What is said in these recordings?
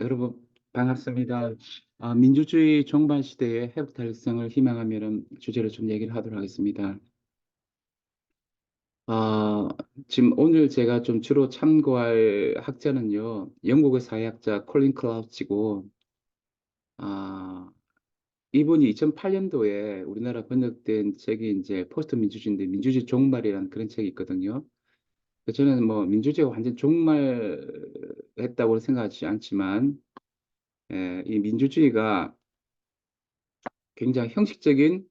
여러분 반갑습니다. 민주주의 종말 시대의 회복 달성을 희망하면 주제로 좀 얘기를 하도록 하겠습니다. 아, 지금 오늘 제가 좀 주로 참고할 학자는요, 영국의 사회학자 콜린 클라우치고, 아, 이분이 2008년도에 우리나라 번역된 책이 이제 포스트 민주주의인데 민주주의 종말이라는 그런 책이 있거든요. 저는 뭐 민주주의가 완전 종말했다고 생각하지 않지만, 이 민주주의가 굉장히 형식적인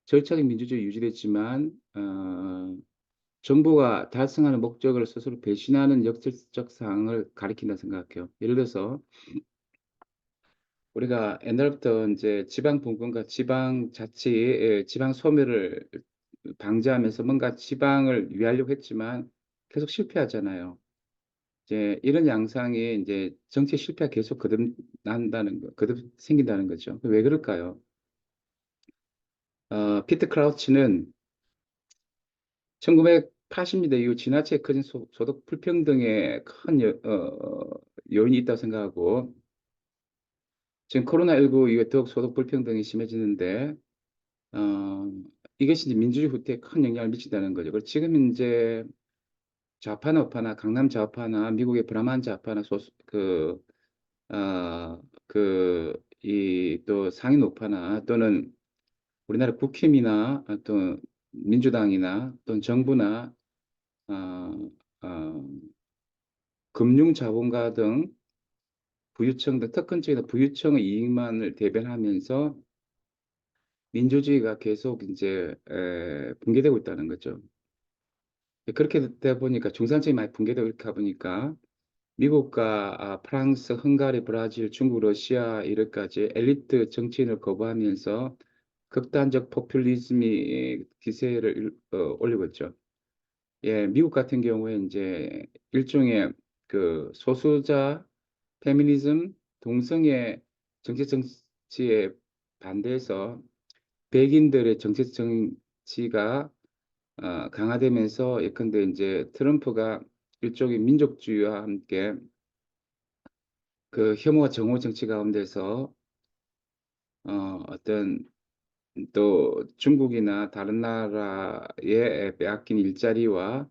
절차적 민주주의 유지됐지만 정부가 달성하는 목적을 스스로 배신하는 역설적 사항을 가리킨다 생각해요. 예를 들어서 우리가 옛날부터 이제 지방 분권과 지방 자치, 지방 소멸을 방지하면서 뭔가 지방을 위하려고 했지만 계속 실패하잖아요. 이제 이런 양상이 이제 정치 실패가 계속 거듭난다는 거, 거듭 생긴다는 거죠. 왜 그럴까요? 피트 크라우치는 1980년대 이후 지나치게 커진 소득 불평등에 큰 요인이 있다고 생각하고 지금 코로나19 이후에 더욱 소득 불평등이 심해지는데 어, 이것이 이제 민주주의 후퇴에 큰 영향을 미친다는 거죠. 그리고 지금 이제 좌파나 우파나 강남 좌파나 미국의 브라만 좌파나 이 또 상인 우파나 또는 우리나라 국힘이나 또 민주당이나 또는 정부나 어, 어, 금융자본가 등 부유층 등 특권층이나 부유층의 이익만을 대변하면서 민주주의가 계속 이제 붕괴되고 있다는 거죠. 그렇게 되다 보니까 중산층이 많이 붕괴되고 이렇게 보니까 미국과 프랑스, 헝가리, 브라질, 중국, 러시아 이렇게까지 엘리트 정치인을 거부하면서 극단적 포퓰리즘이 기세를 올리고 있죠. 예, 미국 같은 경우에 이제 일종의 그 소수자 페미니즘, 동성애 정치에 반대해서 백인들의 정치 정치가 강화되면서 예컨대 이제 트럼프가 일종의 민족주의와 함께 그 혐오와 정오 정치 가운데서 어떤 또 중국이나 다른 나라에 빼앗긴 일자리와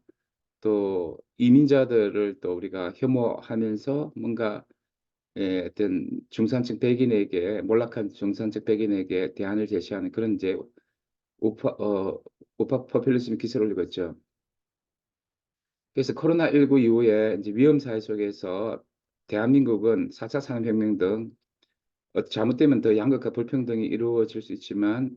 또 이민자들을 또 우리가 혐오하면서 뭔가 어떤 중산층 백인에게 몰락한 중산층 백인에게 대안을 제시하는 그런 이제 우파 우파 포퓰리즘 기세를 올리고 있죠. 그래서 코로나19 이후에 이제 위험 사회 속에서 대한민국은 4차 산업혁명 등 잘못되면 더 양극화 불평등이 이루어질 수 있지만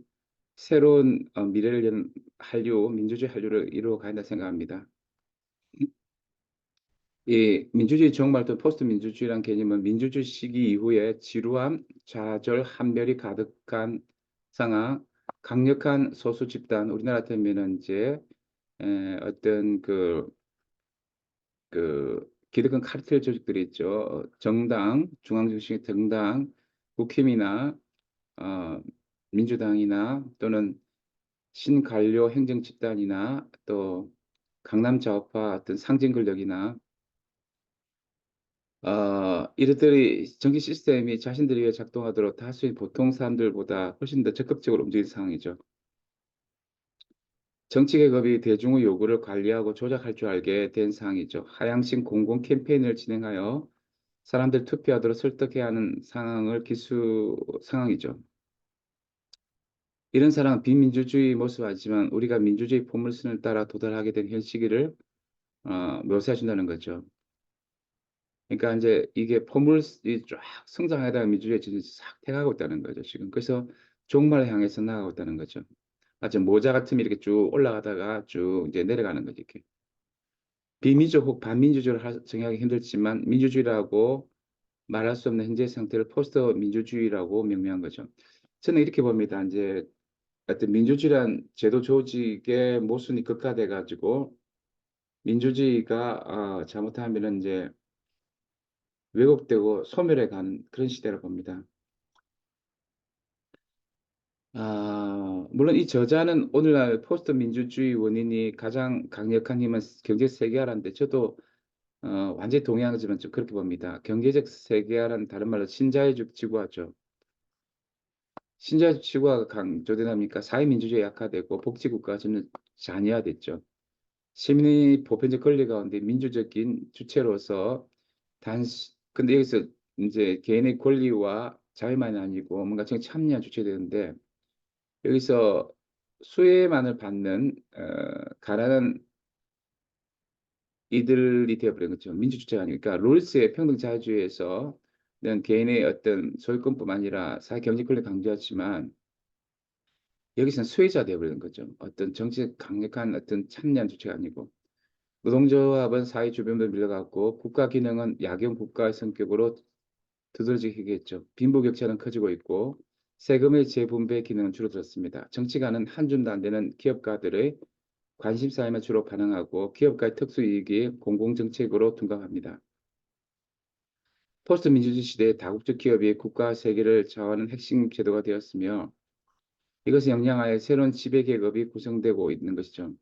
새로운 미래를 연 한류, 민주주의 한류를 이루어 가야 생각합니다. 이 민주주의 종말 또 포스트 민주주의란 개념은 민주주의 시기 이후에 지루함, 좌절, 한별이 가득한 상황, 강력한 소수 집단, 우리나라 같으면은 이제 어떤 기득권 카르텔 조직들이 있죠. 정당, 중앙정치 정당, 국힘이나 어, 민주당이나 또는 신관료 행정 집단이나 또 강남 좌우파 어떤 상징 권력이나 이들이 정치 시스템이 자신들이 위해 작동하도록 다수의 보통 사람들보다 훨씬 더 적극적으로 움직이는 상황이죠. 정치 계급이 대중의 요구를 관리하고 조작할 줄 알게 된 상황이죠. 하향식 공공 캠페인을 진행하여 사람들 투표하도록 설득해야 하는 상황을 상황이죠. 이런 상황은 비민주주의 모습하지만 우리가 민주주의 포물선을 따라 도달하게 된 현 시기를 묘사해 준다는 거죠. 그러니까 이제 이게 포물이 쫙 성장하다가 민주주의 진영이 싹 돼가고 있다는 거죠, 지금. 그래서 종말을 향해서 나아가고 있다는 거죠. 마치 모자 같으면 이렇게 쭉 올라가다가 쭉 이제 내려가는 거죠, 이렇게. 비민주 혹 반민주주의를 정의하기 힘들지만 민주주의라고 말할 수 없는 현재 상태를 포스트 민주주의라고 명명한 거죠. 저는 이렇게 봅니다. 이제 어떤 민주주의란 제도 조직의 모순이 극화돼 가지고 민주주의가 잘못하면은 이제 왜곡되고 소멸해 가는 그런 시대라 봅니다. 물론 이 저자는 오늘날 포스트 민주주의 원인이 가장 강력한 힘은 경제 세계화라는데 저도 완전히 동의하는 지만 좀 그렇게 봅니다. 경제적 세계화는 다른 말로 신자유주의 지구화죠. 신자유주의 지구화가 강조되다 보니까 사회민주주의 약화되고 복지국가가 점점 잔여화됐죠. 시민의 보편적 권리 가운데 민주적인 주체로서 근데 여기서 이제 개인의 권리와 자유만이 아니고 뭔가 정 참여한 주체되는데 여기서 수혜만을 받는 가난한 이들이 되어버린 거죠. 민주주체가 아니니까 롤스의 평등 자유주의에서는 개인의 어떤 소유권뿐만 아니라 사회 경제 권리 강조하지만 여기서는 수혜자 되어버리는 거죠. 어떤 정치 강력한 어떤 참여한 주체가 아니고 노동조합은 사회 주변으로 밀려갔고 국가 기능은 약용 국가의 성격으로 두드러지게 했죠. 빈부격차는 커지고 있고 세금의 재분배 기능은 줄어들었습니다. 정치가는 한 줌도 안 되는 기업가들의 관심사에만 주로 반응하고 기업가의 특수이익이 공공정책으로 둔갑합니다. 포스트 민주주의 시대의 다국적 기업이 국가 세계를 좌우하는 핵심 제도가 되었으며 이것을 영향하여 새로운 지배계급이 구성되고 있는 것이죠.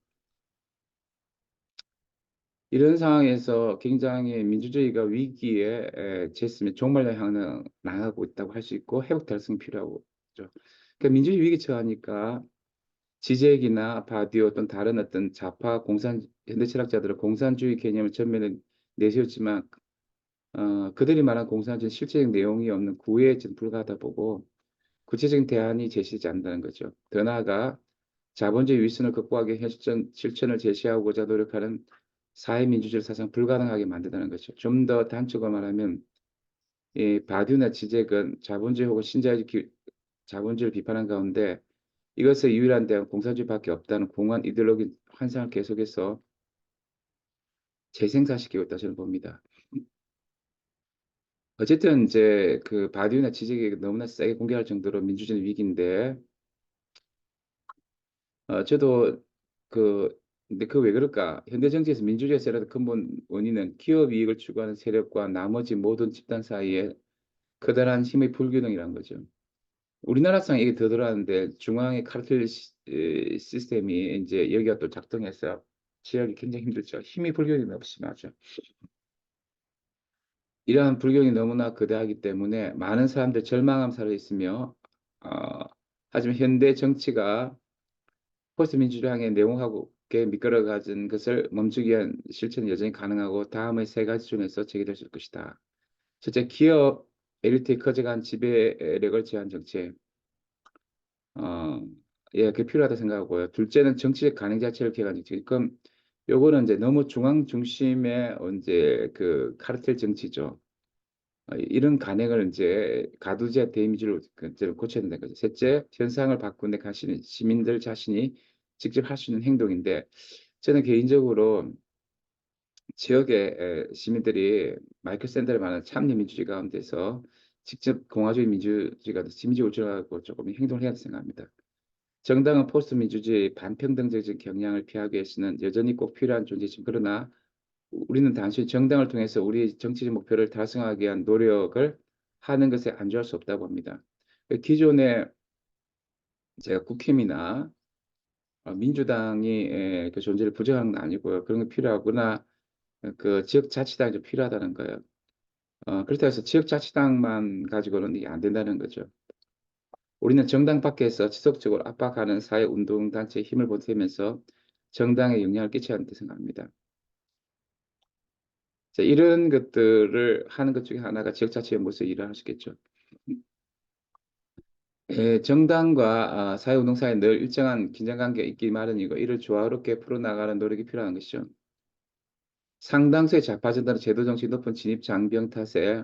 이런 상황에서 굉장히 민주주의가 위기에 처했으면 종말로 향해 나가고 있다고 할 수 있고 회복 달성이 필요하고 그렇죠. 그러니까 민주주의 위기 처하니까 지제익이나 바디오 또는 다른 어떤 좌파 현대 철학자들은 공산주의 개념을 전면에 내세웠지만 그들이 말한 공산주의는 실제적 내용이 없는 구애에 불과하다 보고 구체적인 대안이 제시되지 않는다는 거죠. 더 나아가 자본주의 윗선을 극복하기 위해 실천을 제시하고자 노력하는 사회민주주의 사상 불가능하게 만든다는 것이죠. 좀 더 단적으로 말하면 이 바디우나 지적은 자본주의 혹은 자본주의를 비판한 가운데 이것의 유일한 대안은 공산주의밖에 없다는 공허한 이데올로기 환상을 계속해서 재생산시키고 있다 저는 봅니다. 어쨌든 이제 그 바디우나 지적이 너무나 세게 공개할 정도로 민주주의 위기인데 저도 그 근데 그 왜 그럴까? 현대 정치에서 민주주의 세력의 근본 원인은 기업 이익을 추구하는 세력과 나머지 모든 집단 사이에 커다란 힘의 불균형이라는 거죠. 우리나라상 이게 더 들어가는데 중앙의 카르텔 시스템이 이제 여기가 또 작동해서 지역이 굉장히 힘들죠. 힘의 불균형이 너무 심하죠. 이러한 불균형이 너무나 거대하기 때문에 많은 사람들 절망감 살아 있으며 어, 하지만 현대 정치가 포스트 민주주의 향해 내용하고 미끄러 가진 것을 멈추기 위한 실천은 여전히 가능하고 다음의 세 가지 중에서 제기될 수 있을 것이다. 첫째, 기업 엘리트의 커져간 지배력을 제한 정책. 어, 예, 그게 필요하다 생각하고요. 둘째는 정치적 가능 자체를 개혁한 정책. 그럼 요거는 이제 너무 중앙 중심의 이제 그 카르텔 정치죠. 이런 간행을 이제 가두제 데미지로 고쳐야 된다는 거죠. 셋째, 현상을 바꾸는 가시는 시민들 자신이 직접 할 수 있는 행동인데 저는 개인적으로 지역의 시민들이 마이클 샌델을 말하는 참여 민주주의 가운데서 직접 공화주의 민주주의가 지미지고 들어가고 조금 행동을 해야 생각합니다. 정당은 포스트 민주주의 반평등적 경향을 피하기 위해서는 여전히 꼭 필요한 존재지만 그러나 우리는 단순히 정당을 통해서 우리 정치적 목표를 달성하기 위한 노력을 하는 것에 안주할 수 없다고 봅니다. 기존에 제가 국힘이나 민주당이 그 존재를 부정하는 건 아니고요. 그런 게 필요하구나. 그 지역자치당이 좀 필요하다는 거예요. 그렇다고 해서 지역자치당만 가지고는 이게 안 된다는 거죠. 우리는 정당 밖에서 지속적으로 압박하는 사회운동단체에 힘을 보태면서 정당에 영향을 끼쳐야 한다고 생각합니다. 자, 이런 것들을 하는 것 중에 하나가 지역자치연구소 일을 하시겠죠. 정당과 사회운동 사이에 늘 일정한 긴장관계가 있기 마련이고 이를 조화롭게 풀어나가는 노력이 필요한 것이죠. 상당수의 좌파 정당은 제도정치 높은 진입 장벽 탓에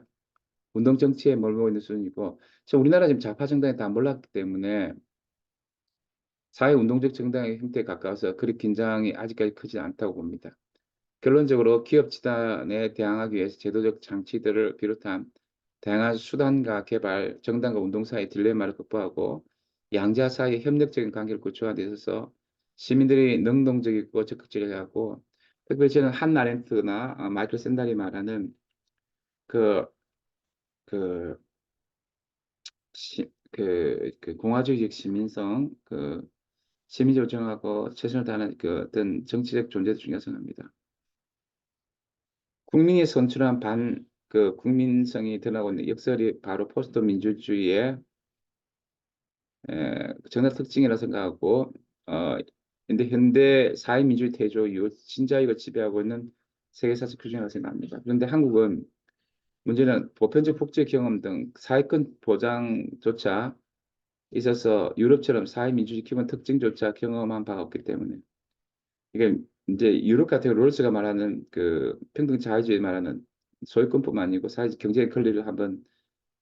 운동정치에 몰고 있는 수준이고 우리나라 지금 좌파 정당이 다 몰랐기 때문에 사회운동적 정당의 형태에 가까워서 그리 긴장이 아직까지 크지 않다고 봅니다. 결론적으로 기업 집단에 대항하기 위해서 제도적 장치들을 비롯한 다양한 수단과 개발, 정당과 운동 사이의 딜레마를 극복하고 양자 사이의 협력적인 관계를 구축하는 데 있어서 시민들이 능동적이고 적극적이게 하고 특별히 저는 한나 아렌트나 마이클 샌달이 말하는 그, 그, 그 공화주의적 시민성, 시민적으로 정하고 최선을 다하는 그 어떤 정치적 존재 중에 생각합니다. 국민이 선출한 그 국민성이 드러나고 있는 역설이 바로 포스트 민주주의의 정답 특징이라 생각하고, 어, 근데 현대 사회민주주의 태조 이후 신자유가 지배하고 있는 세계사적 규정이라고 생각합니다. 그런데 한국은 문제는 보편적 복지 경험 등 사회권 보장조차 있어서 유럽처럼 사회민주주의 기본 특징조차 경험한 바가 없기 때문에, 이게 이제 유럽 같은 롤스가 말하는 그 평등 자유주의 말하는 소유권뿐만 아니고 사회적 경제의 권리를 한번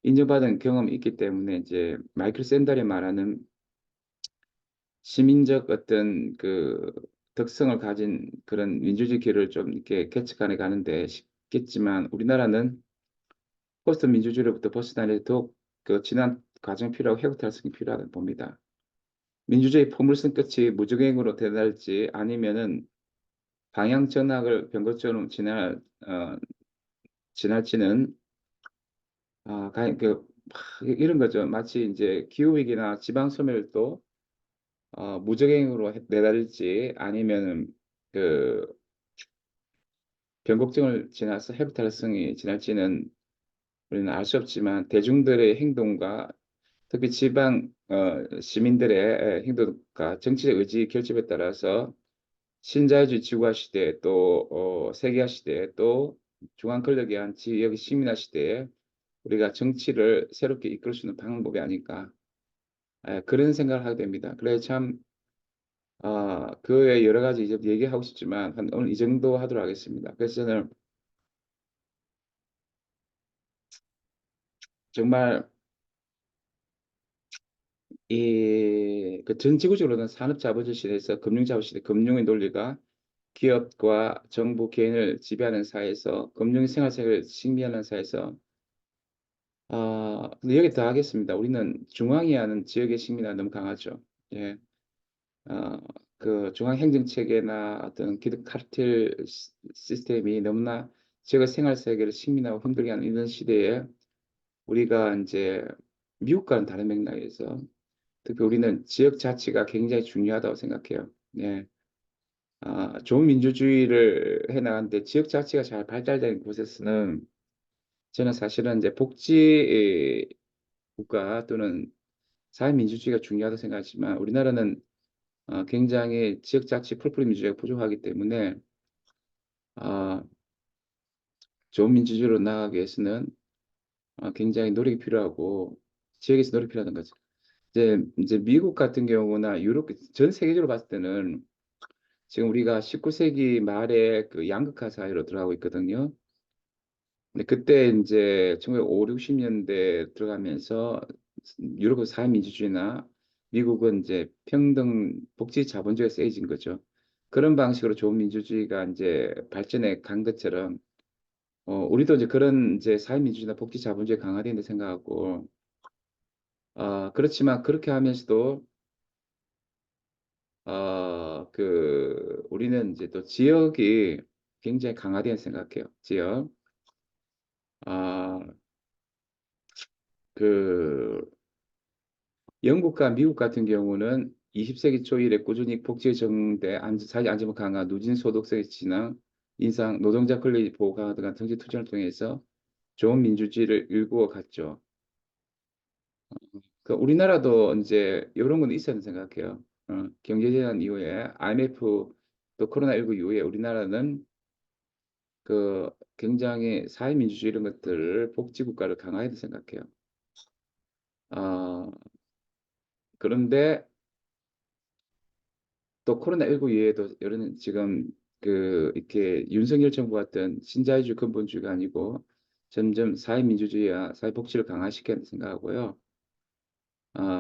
인정받은 경험이 있기 때문에, 이제 마이클 샌델이 말하는 시민적 어떤 그 특성을 가진 그런 민주주의 길을 좀 이렇게 개척해 가는데 쉽겠지만, 우리나라는 포스트 민주주의로부터 벗어나려 더욱 그 지난 과정이 필요하고 회복 탈승이 필요하다고 봅니다. 민주주의 포물선 끝이 무적행으로 되달지 아니면은 방향 전환을 변곡처럼 지날지는, 이런 거죠. 마치 이제 기후위기나 지방소멸도 무적행으로 내달릴지 아니면은 그 변곡점을 지나서 해부탈성이 지날지는 우리는 알 수 없지만, 대중들의 행동과 특히 지방 시민들의 행동과 정치적 의지 결집에 따라서 신자유주의 지구화 시대, 또 세계화 시대, 또 중앙 권력에 의한 지역 식민화 시대에 우리가 정치를 새롭게 이끌 수 있는 방법이 아닐까, 그런 생각을 하게 됩니다. 그래서 참 그 외에 여러 가지 이제 얘기하고 싶지만 오늘 이 정도 하도록 하겠습니다. 그래서 저는 정말 이 그 전 지구적으로는 산업자본주의 시대에서 금융자본 시대, 금융의 논리가 기업과 정부 개인을 지배하는 사회에서, 금융 생활세계를 식미하는 사회에서, 근데 여기 더 하겠습니다. 우리는 중앙이 하는 지역의 식민화 너무 강하죠. 예. 어, 그 중앙 행정 체계나 어떤 기득 카르텔 시스템이 너무나 지역의 생활 세계를 식민하고 힘들게 하는 이런 시대에, 우리가 이제 미국과는 다른 맥락에서 특히 우리는 지역 자치가 굉장히 중요하다고 생각해요. 예. 좋은 민주주의를 해 나가는데 지역 자치가 잘 발달된 곳에서는, 저는 사실은 이제 복지 국가 또는 사회민주주의가 중요하다고 생각하지만, 우리나라는 굉장히 지역자치 풀뿌리 민주주의가 부족하기 때문에, 어, 좋은 민주주의로 나아가기 위해서는 굉장히 노력이 필요하고 지역에서 노력이 필요하다는 거죠. 이제 미국 같은 경우나 유럽, 전 세계적으로 봤을 때는 지금 우리가 19세기 말에 그 양극화 사회로 들어가고 있거든요. 근데 그때 이제 1950, 60년대 들어가면서 유럽은 사회민주주의나 미국은 이제 평등 복지 자본주의가 세진 거죠. 그런 방식으로 좋은 민주주의가 이제 발전해 간 것처럼, 우리도 이제 그런 이제 사회민주주의나 복지 자본주의 강화된다 생각하고, 그렇지만 그렇게 하면서도 우리는 이제 또 지역이 굉장히 강화된다 생각해요. 지역. 아, 그 영국과 미국 같은 경우는 20세기 초 이래 꾸준히 복지 정대, 사회 안전망 강화, 누진 소득세 진앙, 인상, 노동자 권리 보호 강화 등 정치 투쟁을 통해서 좋은 민주주의를 일구어 갔죠. 그 우리나라도 이제 이런 건 있었는 생각해요. 경제재난 이후에 IMF 또 코로나19 이후에 우리나라는 그 굉장히 사회민주주의 이런 것들을 복지국가를 강화해야 생각해요. 어, 그런데 또 코로나19 이후에도 이런 지금 이렇게 윤석열 정부 같은 신자유주의 근본주의가 아니고 점점 사회민주주의와 사회복지를 강화시켜야 생각하고요.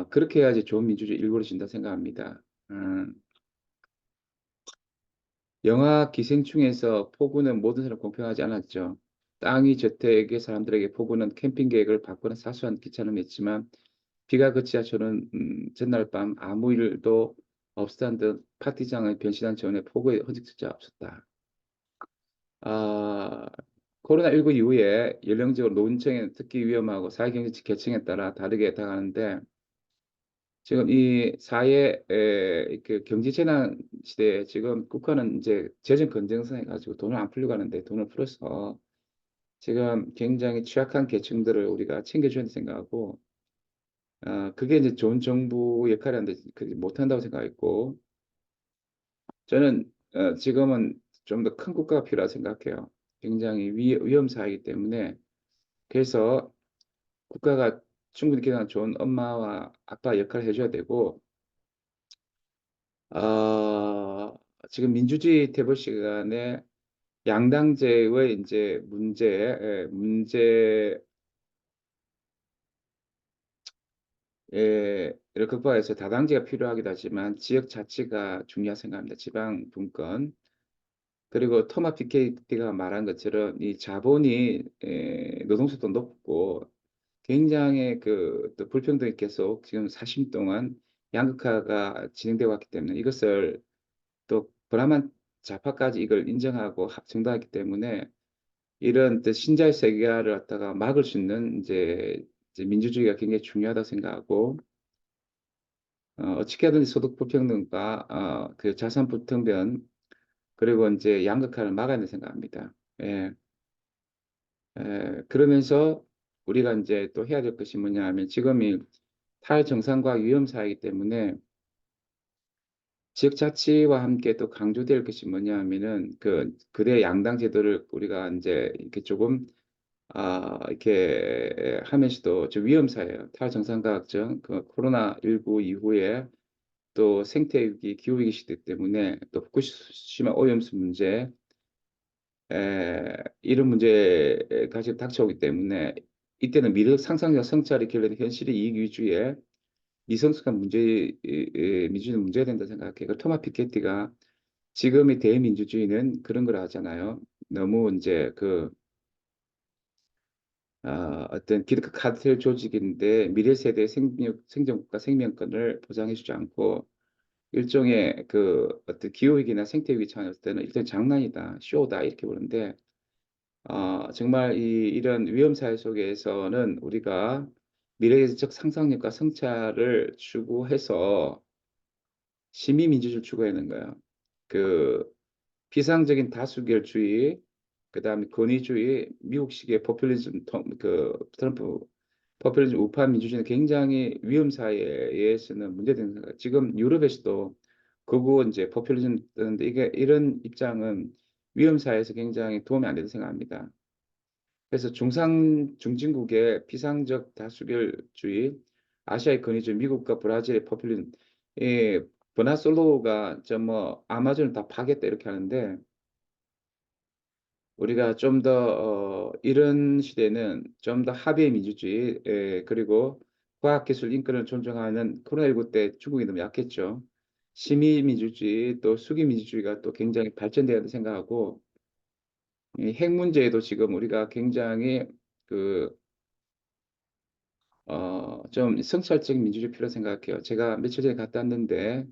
그렇게 해야지 좋은 민주주의 일구어진다 생각합니다. 영화 기생충에서 폭우는 모든 사람 공평하지 않았죠. 땅이 저택의 사람들에게 폭우는 캠핑 계획을 바꾸는 사소한 귀찮음이었지만, 비가 그치자 저는 전날 밤 아무 일도 없었다는 듯 파티장을 변신한 전에 폭우의 흔적조차 없었다. 아, 코로나19 이후에 연령적으로 노인층에 특히 위험하고 사회경제적 계층에 따라 다르게 다가가는데, 지금 이 사회 그 경제 재난 시대에 지금 국가는 이제 재정 건전성해 가지고 돈을 안 풀려고 하는데 돈을 풀어서 지금 굉장히 취약한 계층들을 우리가 챙겨줘야 된다고 생각하고 그게 이제 좋은 정부 역할이었는데 그렇게 못한다고 생각했고 저는 지금은 좀 더 큰 국가가 필요하다고 생각해요. 굉장히 위험 사회이기 때문에 그래서 국가가 충분히 기능한 좋은 엄마와 아빠 역할을 해줘야 되고 어, 지금 민주주의 대표 시간에 양당제의 이제 문제를 극복해서 다당제가 필요하기도 하지만 지역 자치가 중요하다고 생각합니다. 지방 분권. 그리고 토마 피케티가 말한 것처럼 이 자본이 노동수도 높고 굉장히 그 또 불평등이 계속 지금 40년 동안 양극화가 진행되어 왔기 때문에 이것을 또 브라만 좌파까지 이걸 인정하고 정당했기 때문에 이런 또 신자유 세계화를 갖다가 막을 수 있는 이제 민주주의가 굉장히 중요하다고 생각하고 어떻게 하든지 소득 불평등과 그 자산 불평등 그리고 이제 양극화를 막아야 된다고 생각합니다. 예, 그러면서 우리가 이제 또 해야 될 것이 뭐냐 하면 지금이 탈정상과 위험 사회이기 때문에 지역 자치와 함께 또 강조될 것이 뭐냐 하면은 그 그대 양당 제도를 우리가 이제 이렇게 조금 이렇게 하면서도 좀 위험 사회예요. 탈정상가학적 그 코로나19 이후에 또 생태위기, 기후위기 시대 때문에 또 후쿠시마 오염수 문제 이런 문제가 지금 닥쳐오기 때문에 이때는 미래 상상력 성찰이 결여된 현실의 이익 위주의 미성숙한 민주주의는 문제가 된다 생각해요. 그 토마 피케티가 지금의 대민주주의는 그런 걸 하잖아요. 너무 이제 어떤 기득권 카르텔 조직인데 미래 세대의 생존과 생명권을 보장해주지 않고 일종의 그 어떤 기후위기나 생태위기 차원에서 때는 일단 장난이다, 쇼다 이렇게 보는데 정말 이런 위험사회 속에서는 우리가 미래적 상상력과 성찰을 추구해서 시민민주주의를 추구하는 거예요. 그 비상적인 다수결주의, 그다음에 권위주의, 미국식의 포퓰리즘, 트럼프 포퓰리즘 우파 민주주의는 굉장히 위험 사회에서는 문제되는 거예요. 지금 유럽에서도 극우 이제 포퓰리즘 뜨는데 이게 이런 입장은 위험 사회에서 굉장히 도움이 안 된다고 생각합니다. 그래서 중진국의 비상적 다수결주의, 아시아의 권위주의, 미국과 브라질의 포퓰리즘, 이 버나솔로가 저 뭐 아마존을 다 파겠다 이렇게 하는데 우리가 좀 더 이런 시대는 좀 더 합의의 민주주의 그리고 과학기술 인권을 존중하는 코로나19 때 중국이 너무 약했죠. 시민민주주의 또 수기민주주의가 또 굉장히 발전돼야 된다고 생각하고 이 핵 문제에도 지금 우리가 굉장히 그 좀 성찰적인 민주주의 필요하다고 생각해요. 제가 며칠 전에 갔다 왔는데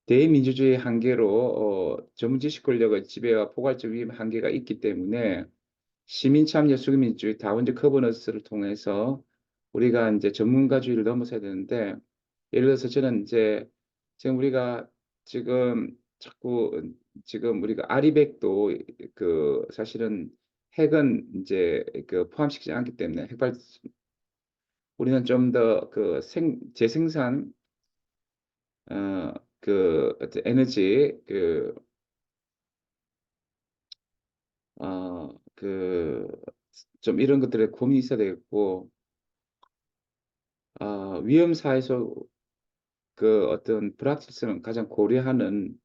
대민주주의 한계로 전문 지식 권력의 지배와 포괄적 위임 한계가 있기 때문에 시민 참여 수기민주주의 다원적 커버넌스를 통해서 우리가 이제 전문가주의를 넘어서야 되는데 예를 들어서 저는 이제 지금 우리가 지금 자꾸 지금 우리가 아리백도 그 사실은 핵은 이제 그 포함시키지 않기 때문에 핵발 우리는 좀 더 그 재생산 어떤 에너지 그 좀 이런 것들에 고민이 있어야 되겠고 위험 사회에서 그 어떤 불확실성을 가장 고려하는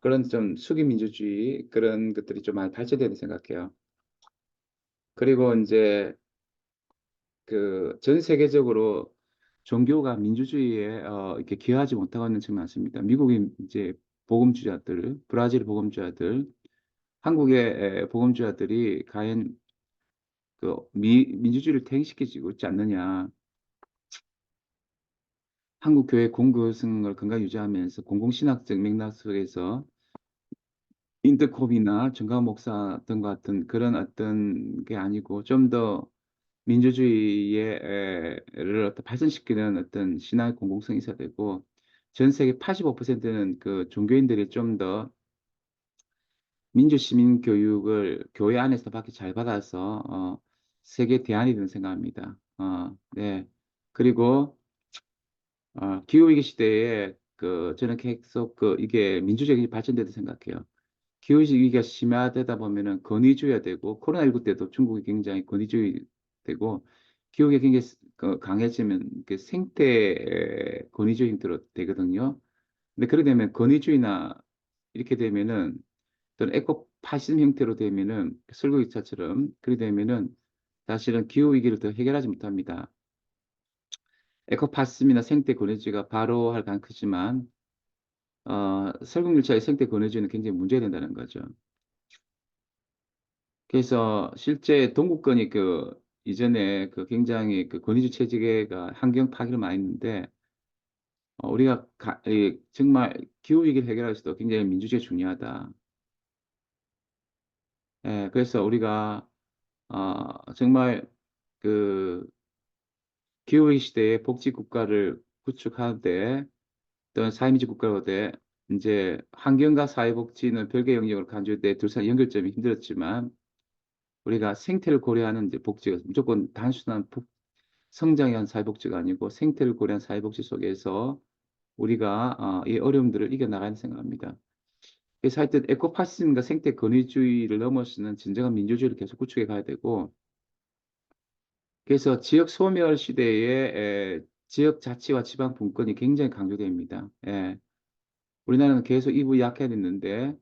그런 좀 수기 민주주의 그런 것들이 좀 많이 발전돼야 된다고 생각해요. 그리고 이제 그 전 세계적으로 종교가 민주주의에 이렇게 기여하지 못하고 있는 측면이 많습니다. 미국의 이제 복음주의자들, 브라질 복음주의자들, 한국의 복음주의자들이 과연 그 민주주의를 퇴행시키고 있지 않느냐. 한국 교회 공교성을 건강히 유지하면서 공공신학적 맥락 속에서 인터콤이나 정강 목사 등 같은 그런 어떤 게 아니고 좀 더 민주주의를 어떤 발전시키는 어떤 신앙의 공공성이 있어야 되고, 전 세계 85%는 그 종교인들이 좀 더 민주 시민 교육을 교회 안에서 받기 잘 받아서 세계 대안이 된다고 생각합니다. 네. 그리고 기후위기 시대에 그 저는 계속 그 이게 민주주의가 발전된다고 생각해요. 기후위기가 심화되다 보면은 권위주의가 되고, 코로나19 때도 중국이 굉장히 권위주의 되고, 기후위기가 굉장히 강해지면 그 생태 권위주의 형태로 되거든요. 근데 그러게 되면 권위주의나 이렇게 되면은 또는 에코파시즘 형태로 되면은 설국열차처럼 그렇게 되면은 사실은 기후위기를 더 해결하지 못합니다. 에코파시즘이나 생태 권위주의가 바로 할 가능성이 크지만 설국열차의 생태 권위주의는 굉장히 문제가 된다는 거죠. 그래서 실제 동구권이 그 이전에 그 굉장히 그 권위주의 체제가 환경 파괴를 많이 했는데 우리가 정말 기후 위기를 해결할 수도 굉장히 민주주의가 중요하다. 예, 그래서 우리가 정말 그 기후 위기 시대에 복지 국가를 구축하는데 또는 사회민주 국가로 돼 이제 환경과 사회복지는 별개 영역으로 간주될 때 둘 사이 연결점이 힘들었지만 우리가 생태를 고려하는 이제 복지가 무조건 단순한 성장에 의한 사회복지가 아니고 생태를 고려한 사회복지 속에서 우리가 이 어려움들을 이겨나가야 생각합니다. 그래서 하여튼 에코파시즘과 생태 권위주의를 넘어서는 진정한 민주주의를 계속 구축해 가야 되고, 그래서 지역 소멸 시대에 지역 자치와 지방 분권이 굉장히 강조됩니다. 예. 우리나라는 계속 이 부분이 약해졌는데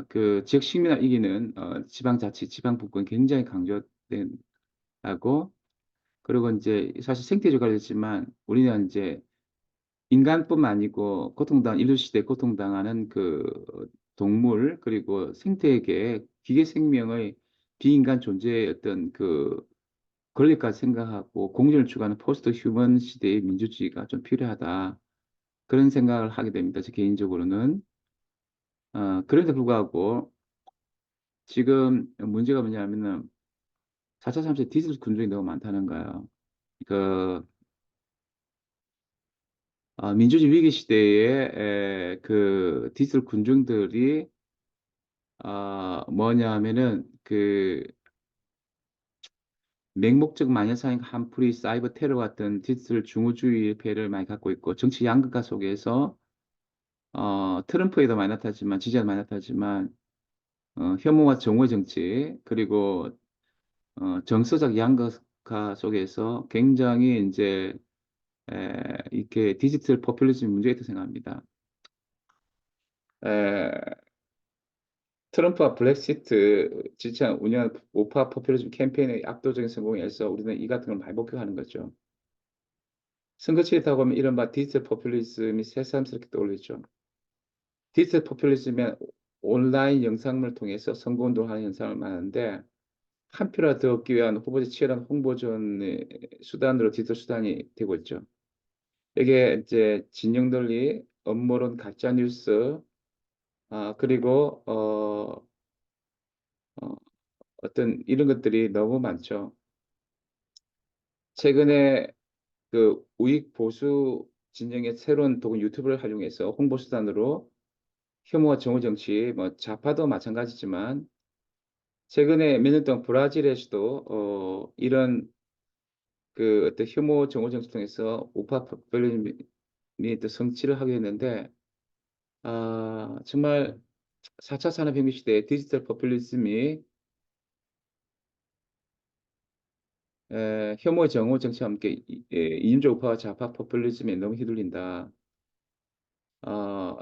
그 지역 식민을 이기는 지방 자치, 지방 분권 굉장히 강조되고, 그리고 이제 사실 생태주가 그랬지만 우리는 이제 인간뿐만 아니고 인류 시대에 고통당하는 그 동물 그리고 생태계 기계 생명의 비인간 존재의 어떤 그 권리까지 생각하고 공존을 추구하는 포스트 휴먼 시대의 민주주의가 좀 필요하다. 그런 생각을 하게 됩니다. 제 개인적으로는. 그런데 불구하고 지금 문제가 뭐냐면은 4차 산업의 디지털 군중이 너무 많다는 거예요. 그 민주주의 위기 시대에 그 디지털 군중들이 뭐냐 하면은 그 맹목적 마녀사냥 한풀이 사이버 테러 같은 디지털 중후주의 폐를 많이 갖고 있고, 정치 양극화 속에서 트럼프에도 많이 나타나지만 지지자 많이 나타나지만 혐오와 정오의 정치 그리고 정서적 양극화 속에서 굉장히 이제 이렇게 디지털 포퓰리즘 문제가 있다고 생각합니다. 에, 트럼프와 블랙시트 지지한 운영 우파 포퓰리즘 캠페인의 압도적인 성공에서 우리는 이 같은 걸 많이 목격하는 거죠. 선거 치르다 보면 이른바 디지털 포퓰리즘이 새삼스럽게 떠올리죠. 디지털 포퓰리즘은 온라인 영상을 통해서 선거운동을 하는 현상을 많은데, 한 표라 더 얻기 위한 후보자 치열한 홍보전의 수단으로 디지털 수단이 되고 있죠. 이게 이제 진영 논리, 음모론, 가짜 뉴스, 그리고 어, 어떤 이런 것들이 너무 많죠. 최근에 그 우익 보수 진영의 새로운 독은 유튜브를 활용해서 홍보 수단으로 혐오와 정오 정치, 뭐 좌파도 마찬가지지만 최근에 몇 년 동안 브라질에서도 이런 그 어떤 혐오 정오 정치 통해서 우파 포퓰리즘이 또 성취를 하게 했는데 정말 4차 산업혁명 시대에 디지털 포퓰리즘이 혐오 정오 정치와 함께 이념적 우파와 좌파 포퓰리즘에 너무 휘둘린다. 어,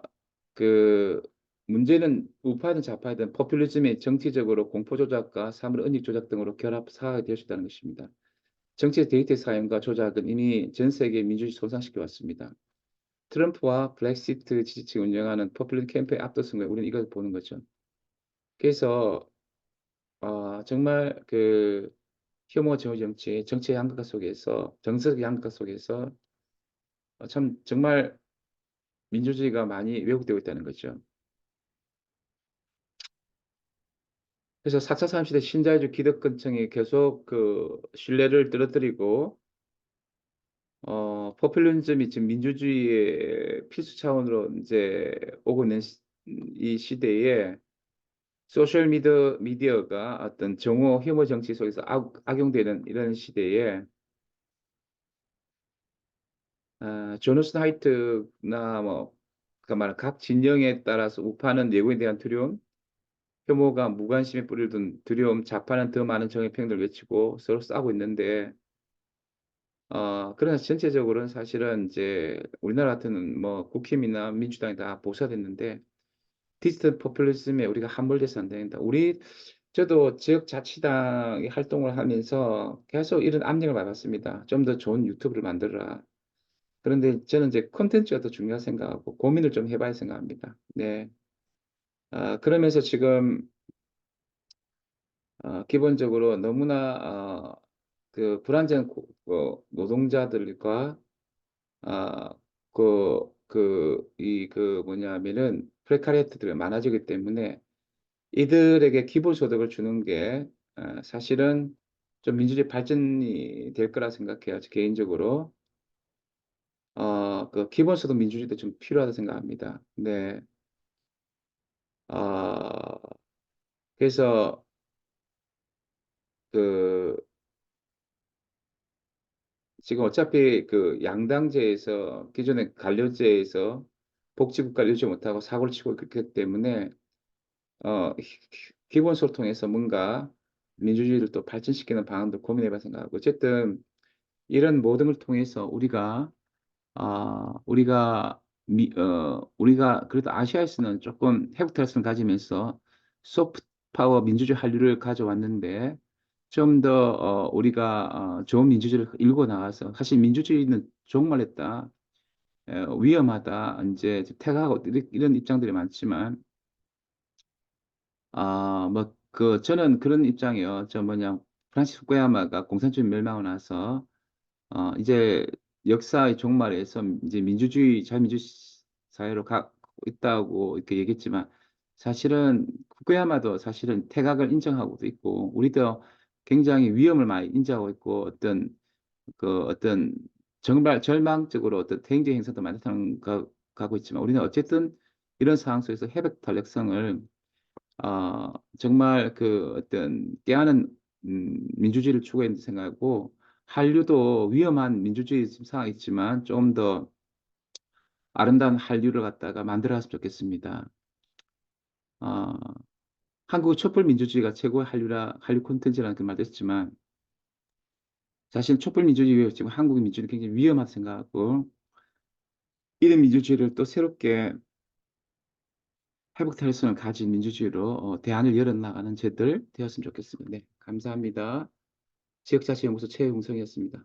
그 문제는 우파든 좌파든 포퓰리즘이 정치적으로 공포 조작과 사물 은닉 조작 등으로 결합 사하게 되어 있다는 것입니다. 정치 데이터 사용과 조작은 이미 전 세계 민주주의 손상시켜 왔습니다. 트럼프와 블랙시트 지지층 운영하는 포퓰리즘 캠페인 앞서선 거에 우리는 이걸 보는 거죠. 그래서 정말 그 혐오 정의 정치, 정치의 양극화 속에서 정서적 양극화 속에서 참 정말 민주주의가 많이 왜곡되고 있다는 거죠. 그래서 4차 산업시대 신자유주의 기득권층이 계속 그 신뢰를 떨어뜨리고 포퓰리즘이 지금 민주주의의 필수 차원으로 이제 오고 있는 이 시대에 소셜 미디어가 어떤 정오 혐오 정치 속에서 악용되는 이런 시대에 조너슨 하이트나 뭐 그 말각 진영에 따라서 우파는 내국에 대한 두려움, 혐오가 무관심에 뿌리를 둔 두려움, 좌파는 더 많은 정의평등을 외치고 서로 싸우고 있는데 그러나 전체적으로는 사실은 이제 우리나라 같은 뭐 국힘이나 민주당이 다 보수화됐는데 디지털 포퓰리즘에 우리가 함몰돼서 안 된다. 저도 지역자치당의 활동을 하면서 계속 이런 압력을 받았습니다. 좀 더 좋은 유튜브를 만들어라. 그런데 저는 이제 콘텐츠가 더 중요하다 생각하고 고민을 좀 해봐야 생각합니다. 네. 그러면서 지금 기본적으로 너무나 그 불안정한 노동자들과 아, 뭐냐면은 프레카리아트들이 많아지기 때문에 이들에게 기본소득을 주는 게 사실은 좀 민주주의 발전이 될 거라 생각해요. 개인적으로. 그 기본소득 민주주의도 좀 필요하다 생각합니다. 네. 어, 그래서 그 지금 어차피 그 양당제에서 기존의 관료제에서 복지국가를 유지 못하고 사고를 치고 있기 때문에 기본소통에서 뭔가 민주주의를 또 발전시키는 방안도 고민해봐 생각하고 어쨌든 이런 모든 걸 통해서 우리가 그래도 아시아에서는 조금 회복탈선을 가지면서 소프트 파워 민주주의 한류를 가져왔는데 좀 더 우리가 좋은 민주주의를 일고 나가서 사실 민주주의는 종말했다, 위험하다, 이제 퇴각하고 이런 입장들이 많지만 뭐, 저는 그런 입장이요. 프란시스 후쿠야마가 공산주의 멸망하고 나서, 이제 역사의 종말에서 이제 자유민주주의 사회로 가고 있다고 이렇게 얘기했지만, 사실은 후쿠야마도 사실은 태각을 인정하고도 있고, 우리도 굉장히 위험을 많이 인정하고 있고, 어떤 정말 절망적으로 어떤 대행적 행사도 많이 가고 있지만, 우리는 어쨌든 이런 상황 속에서 회복 탄력성을 정말 그 어떤 깨어난 민주주의를 추구했는 생각하고 한류도 위험한 민주주의 상황이 있지만 좀 더 아름다운 한류를 갖다가 만들어갔으면 좋겠습니다. 어, 한국 촛불 민주주의가 최고의 한류 콘텐츠라는 그 말도 했지만 사실 촛불 민주주의 지금 한국의 민주주의 굉장히 위험하다 생각하고 이런 민주주의를 또 새롭게 회복 탄력성을 가진 민주주의로 대안을 열어나가는 제들 되었으면 좋겠습니다. 네, 감사합니다. 지역자치연구소 최웅성이었습니다.